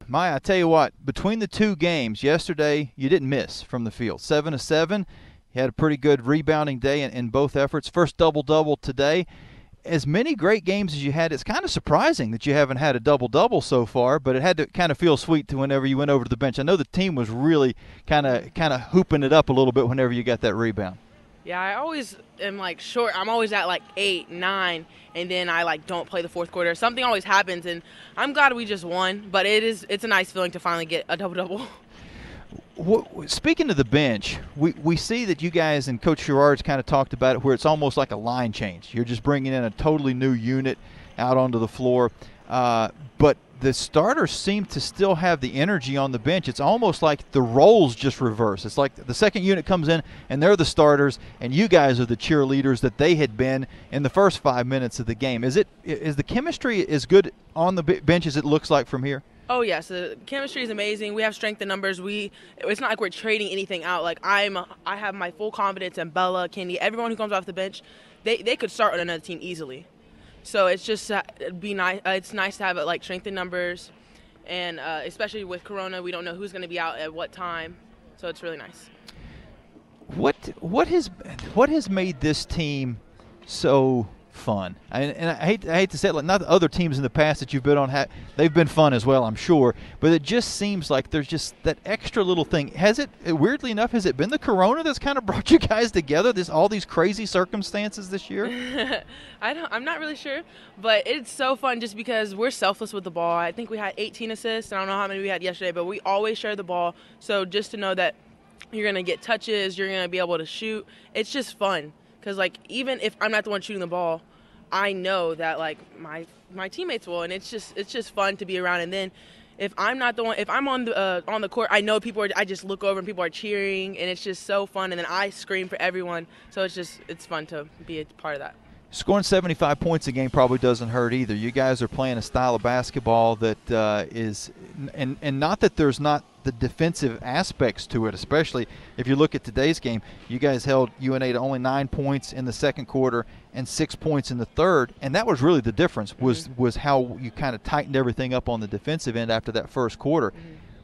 Maya, I tell you what, between the two games, yesterday you didn't miss from the field. 7 of 7. You had a pretty good rebounding day in both efforts. First double-double today. As many great games as you had, it's kind of surprising that you haven't had a double-double so far, but it had to kind of feel sweet to whenever you went over to the bench. I know the team was really kind of hooping it up a little bit whenever you got that rebound. Yeah, I always am short. I'm always at 8, 9, and then I don't play the fourth quarter. Something always happens, and I'm glad we just won. But it's a nice feeling to finally get a double-double. Speaking of the bench, we see that you guys and Coach Sherard's kind of talked about it where it's almost like a line change. You're just bringing in a totally new unit out onto the floor. But the starters seem to still have the energy on the bench. It's almost like the roles just reverse. It's like the second unit comes in and they're the starters and you guys are the cheerleaders that they had been in the first 5 minutes of the game. Is the chemistry as good on the bench as it looks like from here? Oh, yes. The chemistry is amazing. We have strength in numbers. It's not like we're trading anything out. I have my full confidence in Bella, Kenny, everyone who comes off the bench. They could start on another team easily. So it's just nice. It's nice to have strength in numbers, and especially with Corona, we don't know who's going to be out at what time. So it's really nice. What has made this team so fun? And I hate to say it, not the other teams in the past that you've been on, they've been fun as well, I'm sure. But it just seems like there's just that extra little thing. Weirdly enough, has it been the Corona that's kind of brought you guys together? All these crazy circumstances this year? I'm not really sure, but it's so fun just because we're selfless with the ball. I think we had 18 assists. I don't know how many we had yesterday, but we always share the ball. So just to know that you're going to get touches, you're going to be able to shoot, it's just fun. Because, even if I'm not the one shooting the ball, I know that, my teammates will, and it's just fun to be around. And then if I'm not the one, if I'm on the court, I know I just look over and people are cheering, and it's just so fun. And then I scream for everyone. So it's fun to be a part of that. Scoring 75 points a game probably doesn't hurt either. You guys are playing a style of basketball that is – and not that there's not the defensive aspects to it, especially if you look at today's game. You guys held UNA to only 9 points in the second quarter and 6 points in the third, and that was really the difference was how you kind of tightened everything up on the defensive end after that first quarter.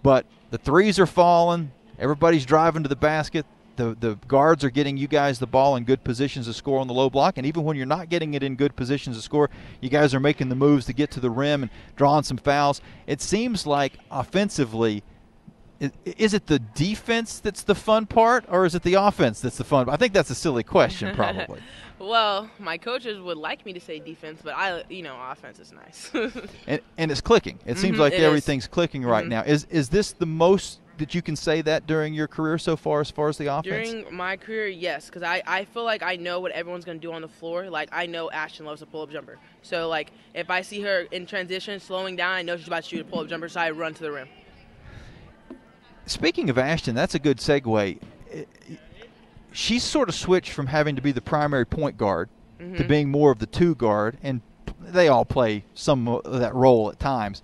But the threes are falling. Everybody's driving to the basket. The guards are getting you guys the ball in good positions to score on the low block, and even when you're not getting it in good positions to score, you guys are making the moves to get to the rim and drawing some fouls. It seems like offensively, is it the defense that's the fun part, or is it the offense that's the fun part? I think that's a silly question, probably. Well, my coaches would like me to say defense, but offense is nice. and it's clicking. It seems like everything's clicking right now. Is this the most that you can say that during your career so far as the offense? During my career, yes, because I feel like I know what everyone's going to do on the floor. I know Ashton loves a pull-up jumper. So, if I see her in transition slowing down, I know she's about to shoot a pull-up jumper, so I run to the rim. Speaking of Ashton, that's a good segue. She's sort of switched from having to be the primary point guard to being more of the two guard, and they all play some of that role at times.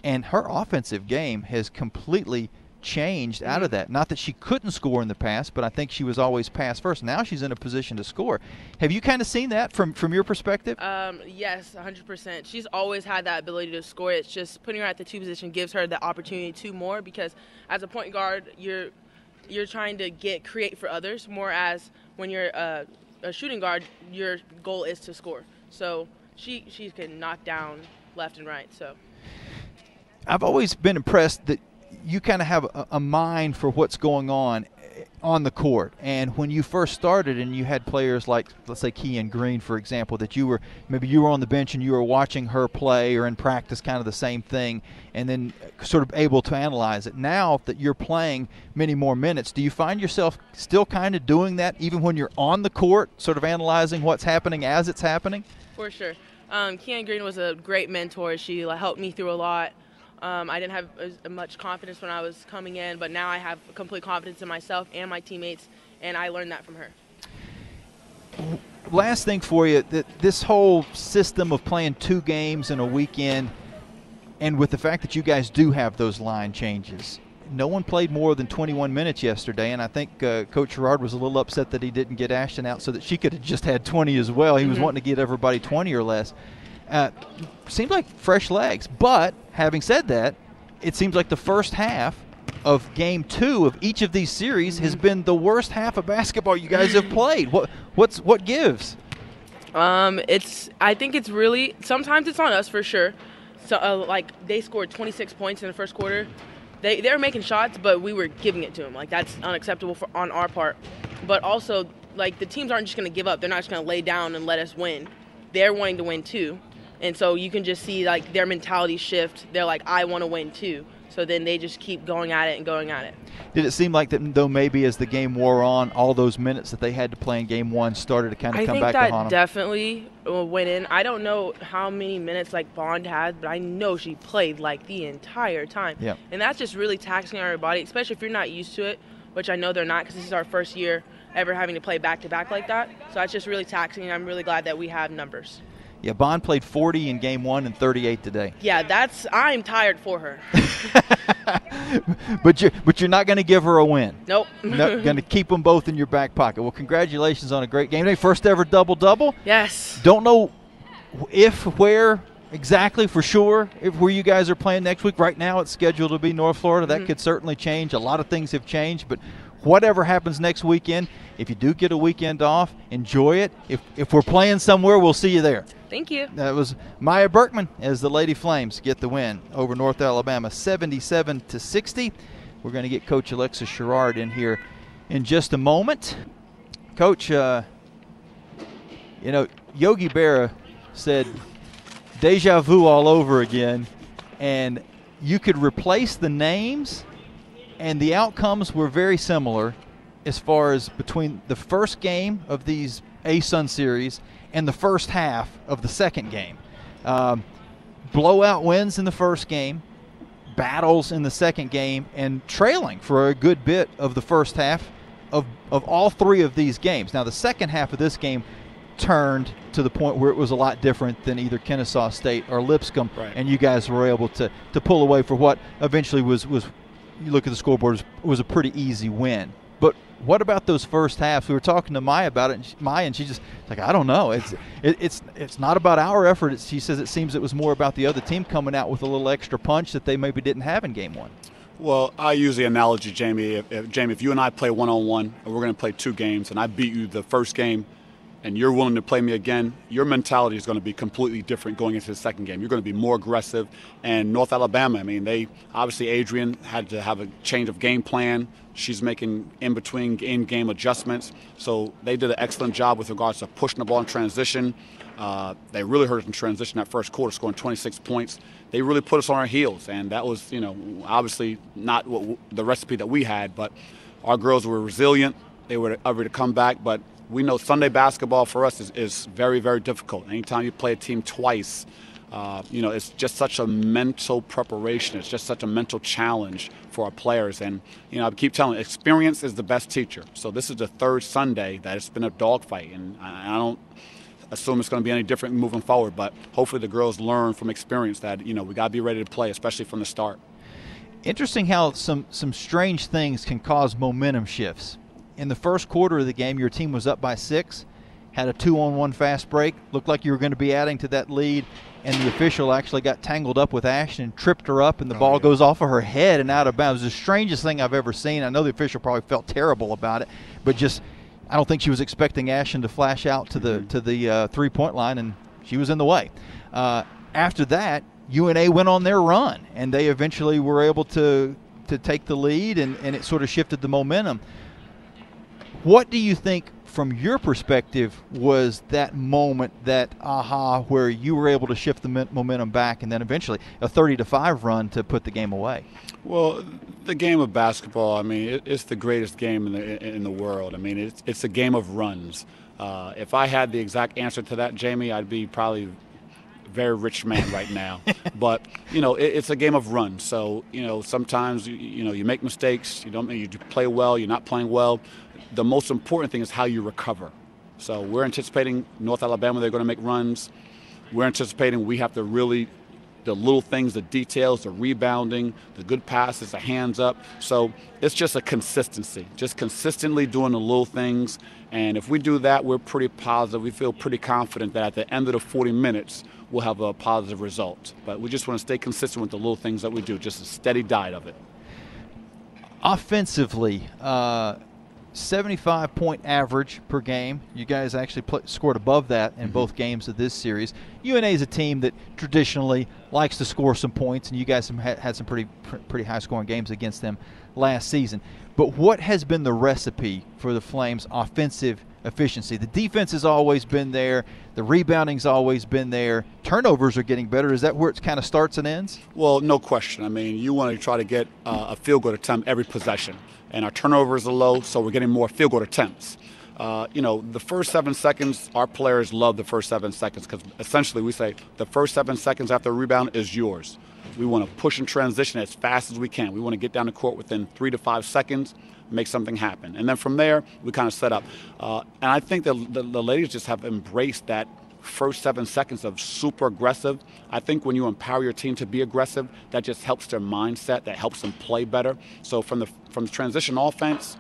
And her offensive game has completely changed out of that. Not that she couldn't score in the past, but I think she was always pass first. Now she's in a position to score. Have you kind of seen that from your perspective? Yes, 100%. She's always had that ability to score. It's just putting her at the two position gives her the opportunity to more, because as a point guard, you're trying to create for others, more as when you're a shooting guard, your goal is to score. So she can knock down left and right. So I've always been impressed that you kind of have a mind for what's going on the court. And when you first started and you had players like, let's say, Kean Green, for example, that you were on the bench and you were watching her play or in practice, kind of the same thing, and then sort of able to analyze it. Now that you're playing many more minutes, do you find yourself still kind of doing that even when you're on the court, sort of analyzing what's happening as it's happening? For sure. Kean Green was a great mentor. She helped me through a lot. I didn't have as much confidence when I was coming in, but now I have complete confidence in myself and my teammates, and I learned that from her. Last thing for you, this whole system of playing 2 games in a weekend, and with the fact that you guys do have those line changes, no one played more than 21 minutes yesterday, and I think Coach Sherard was a little upset that he didn't get Ashton out so that she could have just had 20 as well. He was wanting to get everybody 20 or less. Seemed like fresh legs, but having said that, it seems like the first half of game 2 of each of these series has been the worst half of basketball you guys have played. What gives? I think it's really, sometimes it's on us for sure. So like they scored 26 points in the first quarter. They were making shots, but we were giving it to them. Like that's unacceptable on our part. But also, like the teams aren't just going to give up. They're not just going to lay down and let us win. They're wanting to win too. And so you can just see like their mentality shift. They're like, I want to win too. So then they just keep going at it and going at it. Did it seem like that, though, maybe as the game wore on, all those minutes that they had to play in game 1 started to kind of come back to haunt them? I think that definitely went in. I don't know how many minutes like Bond had, but I know she played like the entire time. Yeah. And that's just really taxing on our body, especially if you're not used to it, which I know they're not because this is our first year ever having to play back-to-back like that. So that's just really taxing, and I'm really glad that we have numbers. Yeah, Bond played 40 in game 1 and 38 today. Yeah, I'm tired for her. But you're not going to give her a win. Nope. Going to keep them both in your back pocket. Well, congratulations on a great game today. First ever double-double. Yes. Don't know if, where exactly for sure, where you guys are playing next week. Right now it's scheduled to be North Florida. That could certainly change. A lot of things have changed, but whatever happens next weekend, if you do get a weekend off, enjoy it. If we're playing somewhere, we'll see you there. Thank you. That was Maya Berkman as the Lady Flames get the win over North Alabama, 77-60. We're going to get Coach Alexi Sherard in here in just a moment. Coach, Yogi Berra said deja vu all over again, and you could replace the names, and the outcomes were very similar as far as between the first game of these A-Sun series and the first half of the second game. Blowout wins in the first game, battles in the second game, and trailing for a good bit of the first half of all 3 of these games. Now, the second half of this game turned to the point where it was a lot different than either Kennesaw State or Lipscomb, right. And you guys were able to pull away for what eventually was you look at the scoreboard, was a pretty easy win. But what about those first halves? We were talking to Maya about it, and she just like, I don't know. It's not about our effort. She says it seems it was more about the other team coming out with a little extra punch that they maybe didn't have in game 1. Well, I use the analogy, Jamie. If you and I play one-on-one, and we're going to play 2 games, and I beat you the first game, and you're willing to play me again, your mentality is going to be completely different going into the second game. You're going to be more aggressive. And North Alabama, I mean, obviously Adrian had to have a change of game plan. She's making in-between in-game adjustments. So they did an excellent job with regards to pushing the ball in transition. They really hurt us in transition that first quarter, scoring 26 points. They really put us on our heels. And that was, obviously not the recipe that we had. But our girls were resilient. They were able to come back. But we know Sunday basketball for us is very, very difficult. Anytime you play a team twice, it's just such a mental preparation. It's just such a mental challenge for our players. And, I keep telling you, experience is the best teacher. So this is the 3rd Sunday that it's been a dogfight. And I don't assume it's going to be any different moving forward. But hopefully the girls learn from experience that, we got to be ready to play, especially from the start. Interesting how some strange things can cause momentum shifts. In the first quarter of the game, your team was up by 6, had a 2-on-1 fast break, looked like you were going to be adding to that lead, and the official actually got tangled up with Ashton, tripped her up, and the ball goes off of her head and out of bounds. It was the strangest thing I've ever seen. I know the official probably felt terrible about it, but I don't think she was expecting Ashton to flash out to the three-point line, and she was in the way. After that, UNA went on their run, and they eventually were able to take the lead, and it sort of shifted the momentum. What do you think, from your perspective, was that moment, that aha, where you were able to shift the momentum back and then eventually a 30-5 run to put the game away? Well, the game of basketball, I mean, it's the greatest game in the world. I mean, it's a game of runs. If I had the exact answer to that, Jamie, I'd be probably a very rich man right now. But, it's a game of runs. So, sometimes, you make mistakes. You play well. You're not playing well. The most important thing is how you recover. So we're anticipating North Alabama, they're going to make runs. We're anticipating we have to really the little things, the details, the rebounding, the good passes, the hands up. So it's just a consistency, just consistently doing the little things. And if we do that, we're pretty positive. We feel pretty confident that at the end of the 40 minutes, we'll have a positive result. But we just want to stay consistent with the little things that we do, just a steady diet of it. Offensively, 75-point average per game. You guys actually scored above that in both games of this series. UNA is a team that traditionally likes to score some points, and you guys have had some pretty high-scoring games against them last season. But what has been the recipe for the Flames' offensive efficiency? The defense has always been there. The rebounding's always been there. Turnovers are getting better. Is that where it kind of starts and ends? Well, no question. I mean, you want to try to get a field goal attempt every possession. And our turnovers are low, so we're getting more field goal attempts. The first 7 seconds, our players love the first 7 seconds because essentially we say the first 7 seconds after a rebound is yours. We want to push and transition as fast as we can. We want to get down the court within 3 to 5 seconds, make something happen. And then from there, we kind of set up. And I think that the ladies just have embraced that first 7 seconds of super aggressive. I think when you empower your team to be aggressive, that just helps their mindset, that helps them play better. So from the transition offense,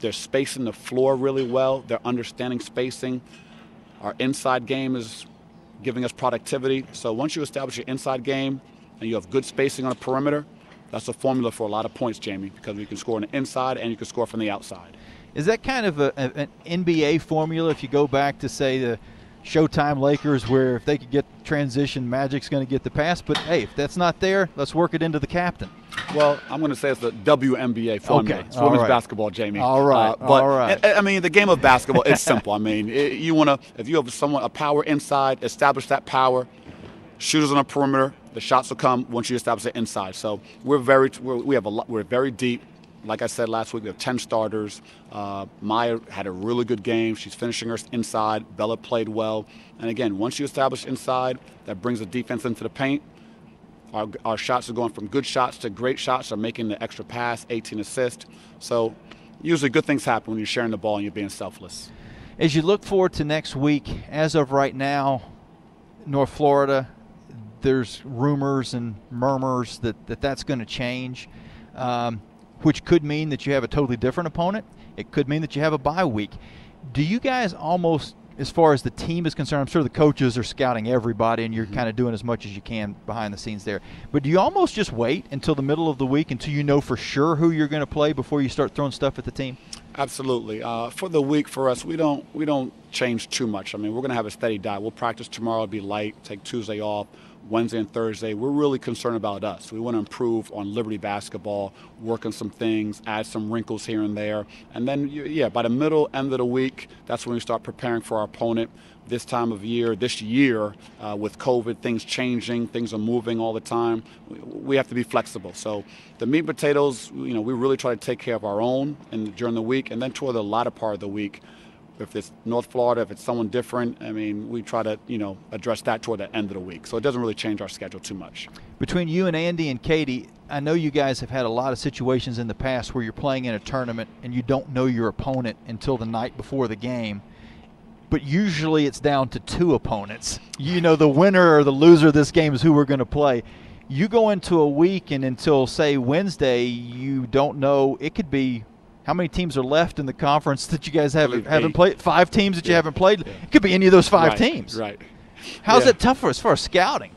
they're spacing the floor really well. They're understanding spacing. Our inside game is giving us productivity. So once you establish your inside game and you have good spacing on the perimeter, that's a formula for a lot of points, Jamie, because you can score on the inside and you can score from the outside. Is that kind of an NBA formula if you go back to, say, the Showtime Lakers, where if they could get transition, Magic's going to get the pass? But, hey, if that's not there, let's work it into the captain. Well, I'm going to say it's the WNBA formula. Okay. It's women's basketball, Jamie. All right. All right. I mean, the game of basketball, it's simple. I mean, you want to, if you have a power inside, establish that power. Shooters on the perimeter, the shots will come once you establish it inside. So we're very deep. Like I said last week, we have 10 starters. Maya had a really good game. She's finishing her inside. Bella played well. And again, once you establish inside, that brings the defense into the paint. Our shots are going from good shots to great shots. Are making the extra pass, 18 assists. So usually good things happen when you're sharing the ball and you're being selfless. As you look forward to next week, as of right now, North Florida, there's rumors and murmurs that's going to change. Which could mean that you have a totally different opponent. It could mean that you have a bye week. Do you guys almost, as far as the team is concerned, I'm sure the coaches are scouting everybody and you're kind of doing as much as you can behind the scenes there. But do you almost just wait until the middle of the week until you know for sure who you're going to play before you start throwing stuff at the team? Absolutely. For the week, for us, we don't change too much. I mean, we're going to have a steady diet. We'll practice tomorrow, it'll be light, take Tuesday off. Wednesday and Thursday, we're really concerned about us. We want to improve on Liberty basketball, work on some things, add some wrinkles here and there. And then, by the end of the week, that's when we start preparing for our opponent. This time of year, this year, with COVID, things changing, things are moving all the time. We have to be flexible. So the meat and potatoes, we really try to take care of our own during the week. And then toward the latter part of the week, if it's North Florida, if it's someone different, I mean, we try to, address that toward the end of the week. So it doesn't really change our schedule too much. Between you and Andy and Katie, I know you guys have had a lot of situations in the past where you're playing in a tournament and you don't know your opponent until the night before the game. But usually it's down to 2 opponents. The winner or the loser of this game is who we're going to play. You go into a week and until, say, Wednesday, you don't know. It could be how many teams are left in the conference that you guys haven't played? 5 teams that you haven't played? Yeah. It could be any of those 5 teams. Right. How's that tough for us as far as scouting?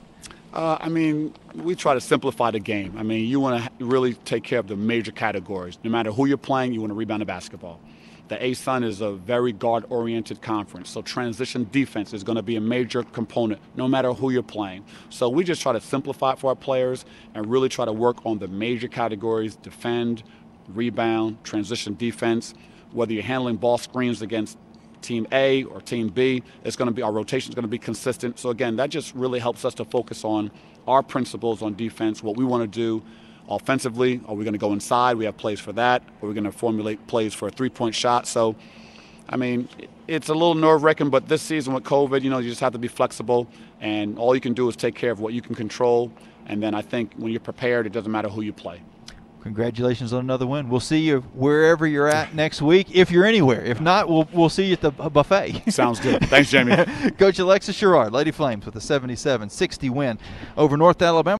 I mean, we try to simplify the game. I mean, you want to really take care of the major categories. No matter who you're playing, you want to rebound the basketball. The ASUN is a very guard-oriented conference, so transition defense is going to be a major component no matter who you're playing. So we just try to simplify it for our players and really try to work on the major categories: defend, rebound, transition defense. Whether you're handling ball screens against Team A or Team B, our rotation is going to be consistent. So again, that just really helps us to focus on our principles on defense, what we want to do. Offensively, are we going to go inside? We have plays for that. Are we going to formulate plays for a 3-point shot? So, I mean, it's a little nerve-wracking, but this season with COVID, you just have to be flexible, and all you can do is take care of what you can control. And then I think when you're prepared, it doesn't matter who you play. Congratulations on another win. We'll see you wherever you're at next week, if you're anywhere. If not, we'll see you at the buffet. Sounds good. Thanks, Jamie. Coach Alexi Sherard, Lady Flames, with a 77-60 win over North Alabama.